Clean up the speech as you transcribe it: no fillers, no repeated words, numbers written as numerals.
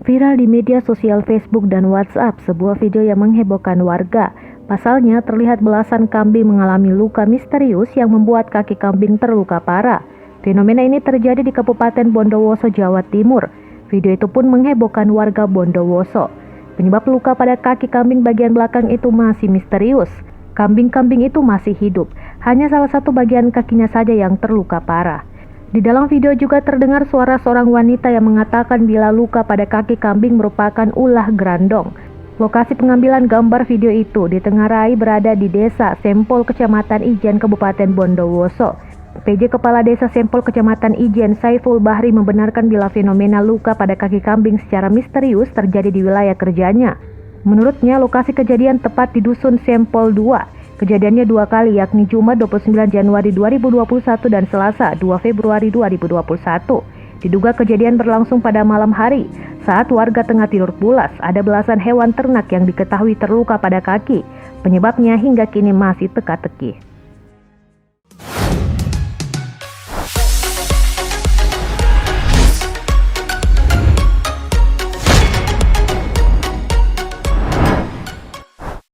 Viral di media sosial Facebook dan WhatsApp, sebuah video yang menghebohkan warga. Pasalnya, terlihat belasan kambing mengalami luka misterius yang membuat kaki kambing terluka parah. Fenomena ini terjadi di Kabupaten Bondowoso, Jawa Timur. Video itu pun menghebohkan warga Bondowoso. Penyebab luka pada kaki kambing bagian belakang itu masih misterius. Kambing-kambing itu masih hidup, hanya salah satu bagian kakinya saja yang terluka parah. Di dalam video juga terdengar suara seorang wanita yang mengatakan bila luka pada kaki kambing merupakan ulah gerandong. Lokasi pengambilan gambar video itu ditengarai berada di Desa Sempol, Kecamatan Ijen, Kabupaten Bondowoso. PJ Kepala Desa Sempol, Kecamatan Ijen, Saiful Bahri membenarkan bila fenomena luka pada kaki kambing secara misterius terjadi di wilayah kerjanya. Menurutnya, lokasi kejadian tepat di Dusun Sempol 2. Kejadiannya 2 kali, yakni Jumat 29 Januari 2021 dan Selasa 2 Februari 2021. Diduga kejadian berlangsung pada malam hari. Saat warga tengah tidur pulas, ada belasan hewan ternak yang diketahui terluka pada kaki. Penyebabnya hingga kini masih teka-teki.